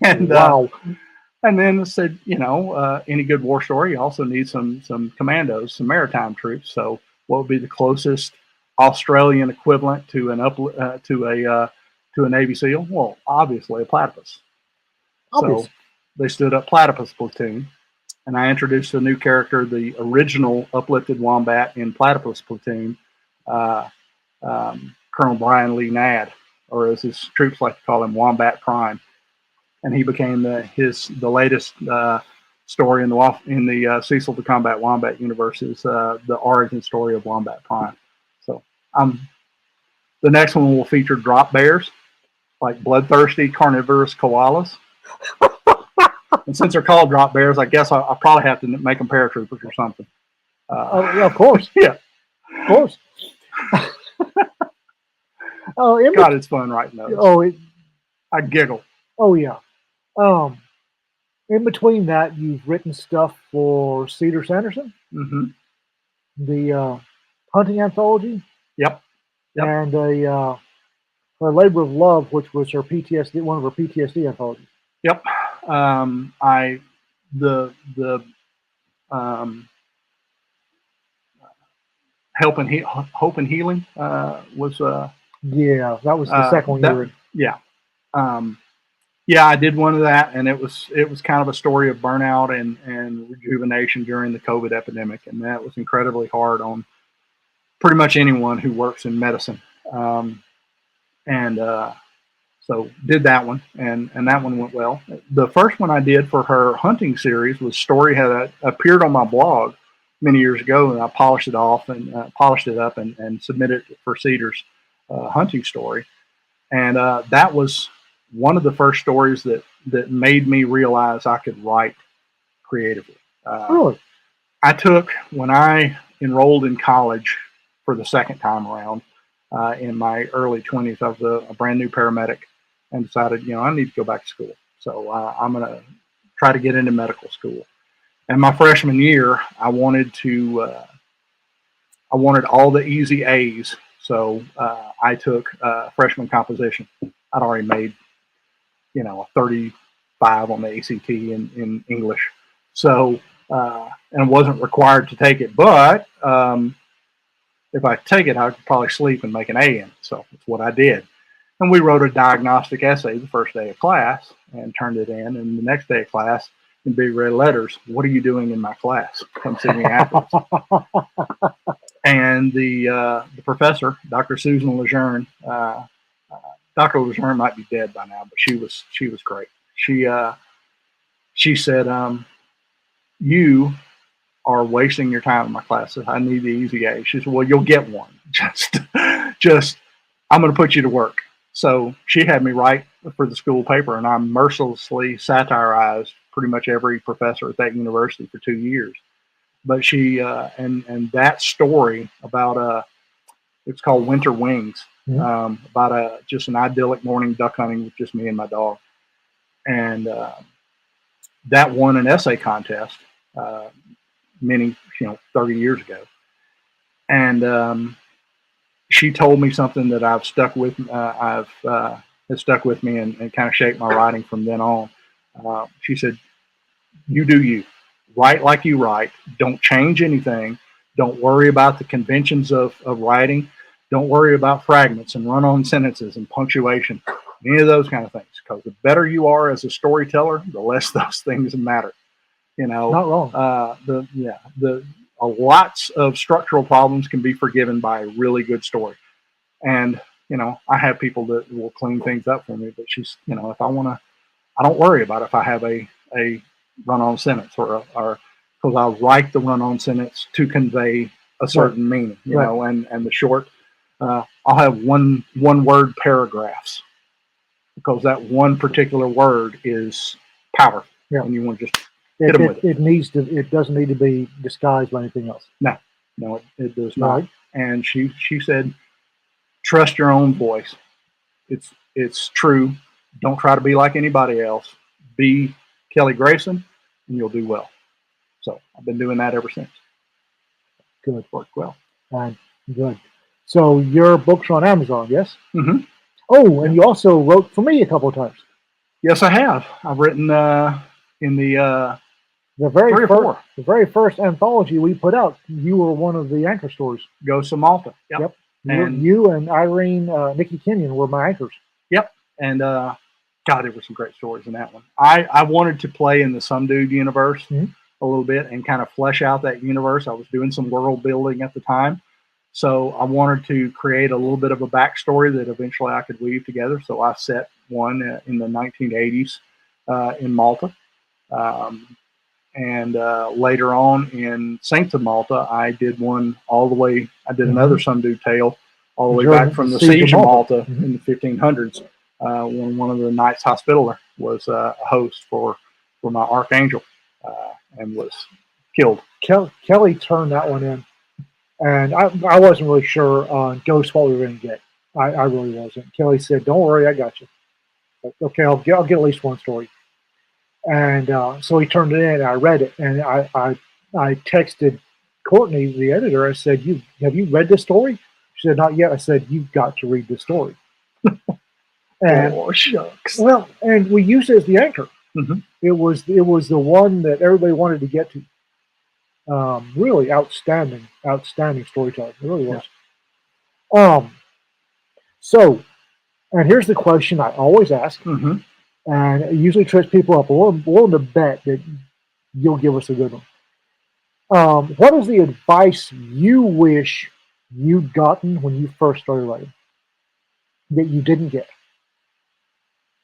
And wow. And then said, any good war story, you also need some commandos, some maritime troops. So what would be the closest Australian equivalent to to a Navy SEAL? Well, obviously a platypus. Obvious. So they stood up Platypus Platoon, and I introduced a new character, the original uplifted wombat in Platypus Platoon, Colonel Brian Lee Nadd, or as his troops like to call him, Wombat Prime. And he became the latest story in the Cecil the Combat Wombat universe is the origin story of Wombat Prime. So the next one will feature drop bears, like bloodthirsty carnivorous koalas. And since they're called drop bears, I guess I'll probably have to make them paratroopers or something. Yeah, of course. Yeah, of course. God, it's fun writing those. I giggle. Oh yeah. In between that, you've written stuff for Cedar Sanderson. Mm-hmm. the hunting anthology, Yep. Yep. and her Labor of Love, which was her PTSD, one of her PTSD anthologies. Yep. I the um, Hope and Healing was Yeah, that was the second one you that were. yeah. Um, yeah, I did one of that, and it was kind of a story of burnout and rejuvenation during the COVID epidemic, and that was incredibly hard on pretty much anyone who works in medicine. And So did that one, and that one went well. The first one I did for her hunting series was story had appeared on my blog many years ago, and I polished it off and polished it up and submitted it for Cedar's hunting story, and that was one of the first stories that made me realize I could write creatively. Really? I took when I enrolled in college for the second time around in my early 20s. I was a brand new paramedic and decided, I need to go back to school. So I'm going to try to get into medical school. And my freshman year, I wanted all the easy A's. So I took freshman composition. I'd already made, a 35 on the ACT in English. So, and wasn't required to take it, but if I take it, I could probably sleep and make an A in it. So that's what I did. And we wrote a diagnostic essay the first day of class and turned it in. And the next day of class, in big red letters, "What are you doing in my class? Come see me afterwards." And the professor, Dr. Susan Lejeune, Dr. Lejeune might be dead by now, but she was great. She said, "You are wasting your time in my classes. I need the easy A." She said, "Well, you'll get one. Just, I'm going to put you to work." So she had me write for the school paper, and I mercilessly satirized pretty much every professor at that university for 2 years. But she and that story about it's called Winter Wings, about just an idyllic morning duck hunting with just me and my dog, and that won an essay contest many 30 years ago, and she told me something that I've stuck with. Has stuck with me and kind of shaped my writing from then on. She said, "You do you. Write like you write. Don't change anything. Don't worry about the conventions of writing. Don't worry about fragments and run-on sentences and punctuation, any of those kind of things. Because the better you are as a storyteller, the less those things matter." Not wrong. Lots of structural problems can be forgiven by a really good story. And I have people that will clean things up for me. But she's, if I want to, I don't worry about if I have a run-on sentence or because I'll write the run-on sentence to convey a certain meaning, and the short, I'll have one word paragraphs because that one particular word is powerful, and you want to just hit them with it. It doesn't need to be disguised by anything else. No, it does not. Right. And she said, "Trust your own voice. It's true. Don't try to be like anybody else. Be Kelly Grayson, and you'll do well." So I've been doing that ever since. Good. Worked well. Good. So your books are on Amazon, yes? Mm-hmm. Oh, and you also wrote for me a couple of times. Yes, I have. I've written in the very first anthology we put out. You were one of the anchor stories. Ghosts of Malta. Yep. You and Irene, Nikki Kenyon were my anchors. Yep. And God, there were some great stories in that one. I wanted to play in the Some Dude universe a little bit and kind of flesh out that universe. I was doing some world building at the time. So I wanted to create a little bit of a backstory that eventually I could weave together. So I set one in the 1980s in Malta. And later on in Saints of Malta, I did one all the way. I did another Some Dude tale all the way back from the Siege of Malta in the 1500s when one of the Knights Hospitaller was a host for my Archangel and was killed. Kelly turned that one in. And I wasn't really sure on Ghost what we were going to get. I really wasn't. Kelly said, "Don't worry, I got you." But, okay, I'll get at least one story. And so he turned it in, and I read it, and I texted Courtney, the editor, I said, have you read this story? She said, not yet. I said, you've got to read this story. And Oh, shucks. well, and we used it as the anchor. Mhm. It was the one that everybody wanted to get to. Really outstanding storytelling. It really was. Um, so, and here's the question I always ask, Mhm. and it usually trips people up. We're willing to bet that you'll give us a good one. What is the advice you wish you'd gotten when you first started writing that you didn't get?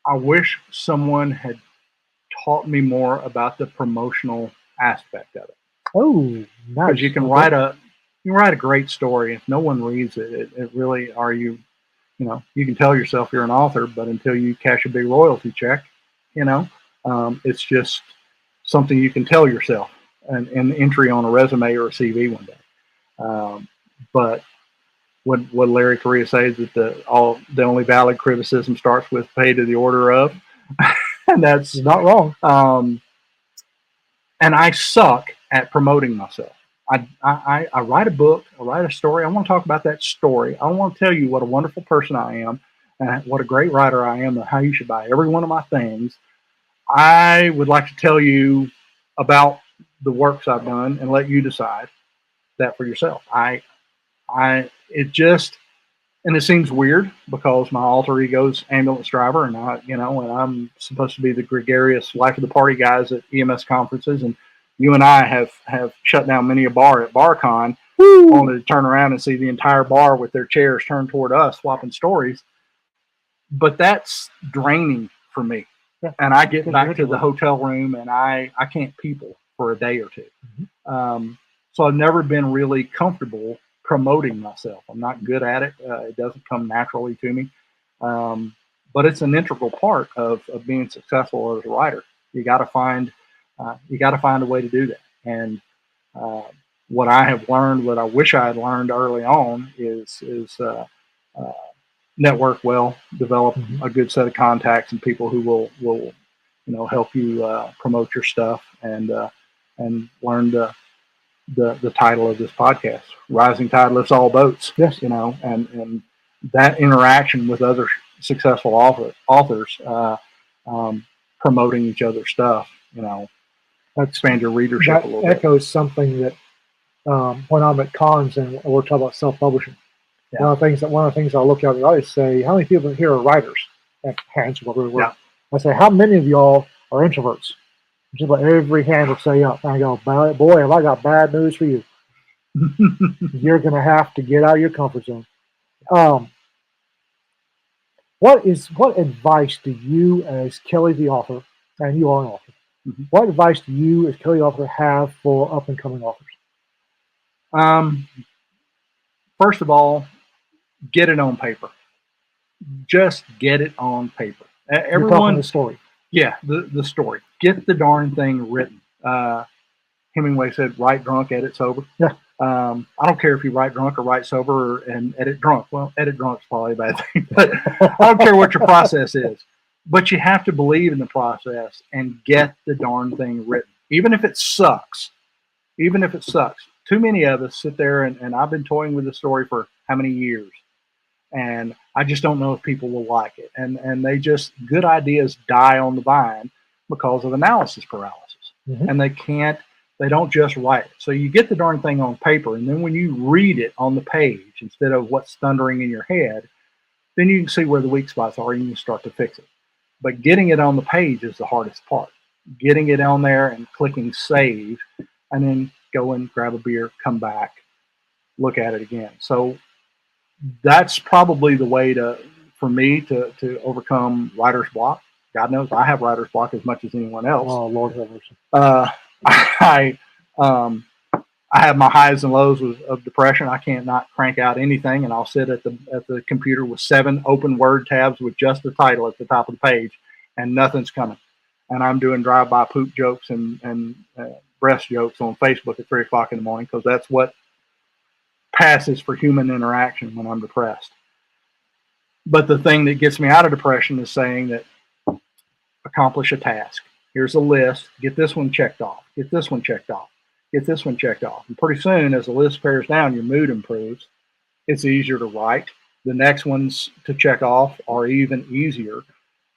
I wish someone had taught me more about the promotional aspect of it. Oh, Because nice. you can Okay. write a great story. If no one reads it, it really are you. You can tell yourself you're an author, but until you cash a big royalty check, you know, it's just something you can tell yourself, and an entry on a resume or a CV one day. But what Larry Correa says that the only valid criticism starts with "pay to the order of," and that's You're not wrong. And I suck at promoting myself. I write a book, I write a story. I want to talk about that story. I want to tell you what a wonderful person I am and what a great writer I am and how you should buy every one of my things. I would like to tell you about the works I've done and let you decide that for yourself. It just, and it seems weird because my alter ego's ambulance driver, and and I'm supposed to be the gregarious life of the party guys at EMS conferences, and you and I have shut down many a bar at BarCon, only to turn around and see the entire bar with their chairs turned toward us, swapping stories. But that's draining for me, and I get back to the hotel room, and I can't people for a day or two. So I've never been really comfortable promoting myself. I'm not good at it. It doesn't come naturally to me. But it's an integral part of being successful as a writer. You got to find a way to do that. And what I have learned, what I wish I had learned early on, is network well, develop a good set of contacts and people who will help you promote your stuff, and learn the title of this podcast, "Rising Tide Lifts All Boats." Yes. And that interaction with other successful authors, promoting each other's stuff, expand your readership a little bit. That echoes something that when I'm at cons and we're talking about self-publishing, one of the things I look at, I always say, how many people here are writers? At hands will really work. I say, how many of y'all are introverts? Just about every hand will say up. I go, boy, have I got bad news for you. You're going to have to get out of your comfort zone. What advice do you, as Kelly the author, and you are an author, what advice do you, as Kelly the author, have for up and coming authors? First of all, get it on paper. Just get it on paper. You're talking the story. Yeah, the story. Get the darn thing written. Hemingway said, "Write drunk, edit sober." Yeah. I don't care if you write drunk or write sober and edit drunk. Well, edit drunk is probably a bad thing, but I don't care what your process is. But you have to believe in the process and get the darn thing written, even if it sucks. Even if it sucks. Too many of us sit there, and I've been toying with the story for how many years, and I just don't know if people will like it. And good ideas die on the vine because of analysis paralysis. And they don't just write it. So you get the darn thing on paper, and then when you read it on the page, instead of what's thundering in your head, then you can see where the weak spots are and you can start to fix it. But getting it on the page is the hardest part. Getting it on there and clicking save, and then go and grab a beer, come back, look at it again. So that's probably the way for me to overcome writer's block. God knows I have writer's block as much as anyone else. Oh, Lord have mercy. I have my highs and lows of depression. I can't not crank out anything, and I'll sit at the computer with 7 open Word tabs with just the title at the top of the page, and nothing's coming. And I'm doing drive-by poop jokes and breast jokes on Facebook at 3 o'clock in the morning, because that's what passes for human interaction when I'm depressed. But the thing that gets me out of depression is saying that accomplish a task. Here's a list. Get this one checked off. Get this one checked off. get this one checked off. And pretty soon, as the list pares down, your mood improves. It's easier to write. The next ones to check off are even easier.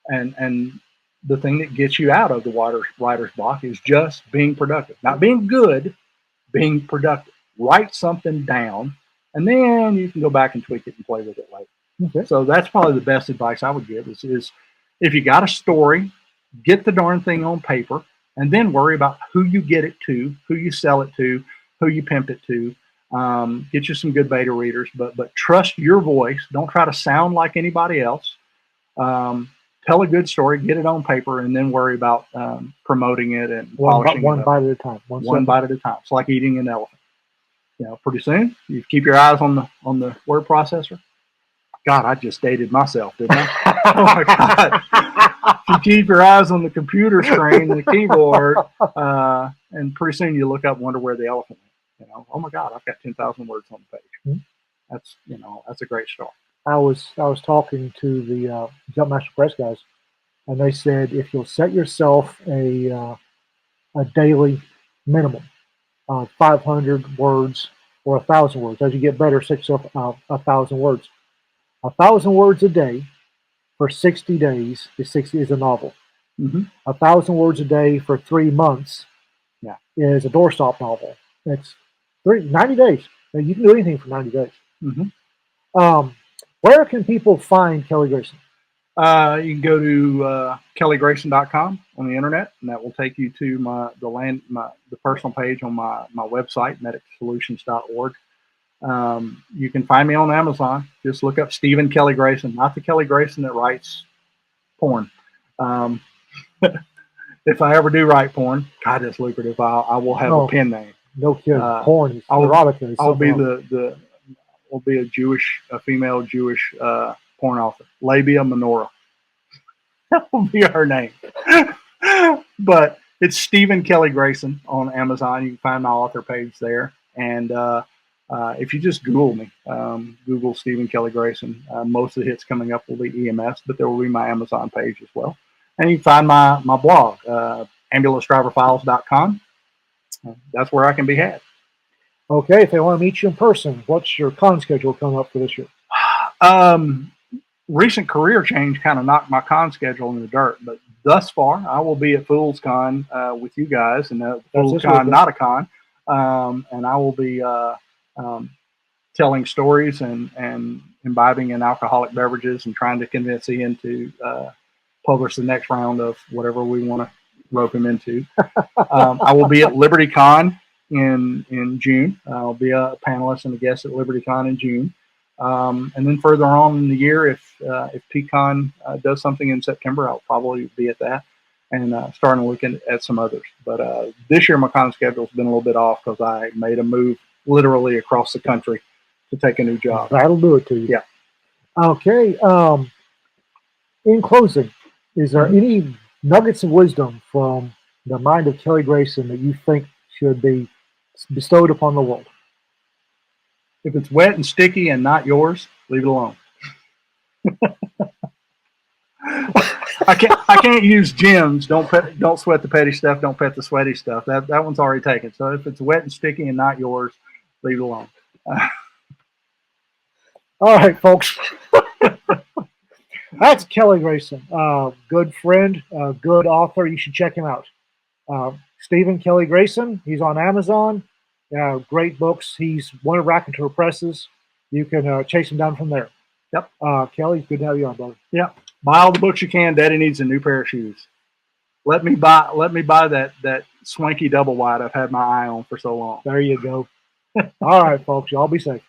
And the thing that gets you out of the writer's block is just being productive. Not being good, being productive. Write something down, and then you can go back and tweak it and play with it later. Okay. So that's probably the best advice I would give is if you got a story, get the darn thing on paper, and then worry about who you get it to, who you sell it to, who you pimp it to. Get you some good beta readers, but trust your voice. Don't try to sound like anybody else. Tell a good story, get it on paper, and then worry about promoting it and polishing one it bite at a time. One bite at a time. It's like eating an elephant. Pretty soon you keep your eyes on the word processor. God, I just dated myself, didn't I? Oh my God! If you keep your eyes on the computer screen and the keyboard, and pretty soon you look up and wonder where the elephant is. Oh my God, I've got 10,000 words on the page. Mm-hmm. That's a great start. I was talking to the Jumpmaster Press guys, and they said if you'll set yourself a daily minimum, 500 words or 1,000 words. As you get better, set yourself 1,000 words. 1,000 words a day for 60 days is a novel. Mm-hmm. 1,000 words a day for 3 months is a doorstop novel. It's 90 days. Now, you can do anything for 90 days. Mm-hmm. Where can people find Kelly Grayson? You can go to kellygrayson.com on the internet, and that will take you to the personal page on my website, medicsolutions.org. You can find me on Amazon. Just look up Stephen Kelly Grayson, not the Kelly Grayson that writes porn. If I ever do write porn, God, it's lucrative. I will have a pen name. No kidding. Porn is erotica. I'll be a female Jewish porn author. Labia Menorah. That will be her name. But it's Stephen Kelly Grayson on Amazon. You can find my author page there. And if you just Google me, Google Stephen Kelly Grayson, most of the hits coming up will be EMS, but there will be my Amazon page as well. And you can find my blog, ambulanceDriverFiles.com. That's where I can be had. Okay, if they want to meet you in person, what's your con schedule coming up for this year? Recent career change kind of knocked my con schedule in the dirt, but thus far, I will be at Fool's Con with you guys, and Fool's Con, not a con, and I will be telling stories and imbibing in alcoholic beverages and trying to convince Ian to publish the next round of whatever we want to rope him into. I will be at Liberty Con in June. I'll be a panelist and a guest at Liberty Con in June. And then further on in the year, if PCon does something in September, I'll probably be at that and starting to look at some others. But this year, my con schedule's been a little bit off because I made a move literally across the country to take a new job. That'll do it to you. Yeah. Okay. In closing, is there any nuggets of wisdom from the mind of Kelly Grayson that you think should be bestowed upon the world? If it's wet and sticky and not yours, leave it alone. I can't use gems. Don't sweat the petty stuff. Don't pet the sweaty stuff. That one's already taken. So if it's wet and sticky and not yours, leave it alone. All right, folks. That's Kelly Grayson. Good friend, good author. You should check him out. Stephen Kelly Grayson. He's on Amazon. Great books. He's one of Raconteur Presses. You can chase him down from there. Yep. Kelly, good to have you on, brother. Yeah. Buy all the books you can. Daddy needs a new pair of shoes. Let me buy that swanky double wide I've had my eye on for so long. There you go. All right, folks. Y'all be safe.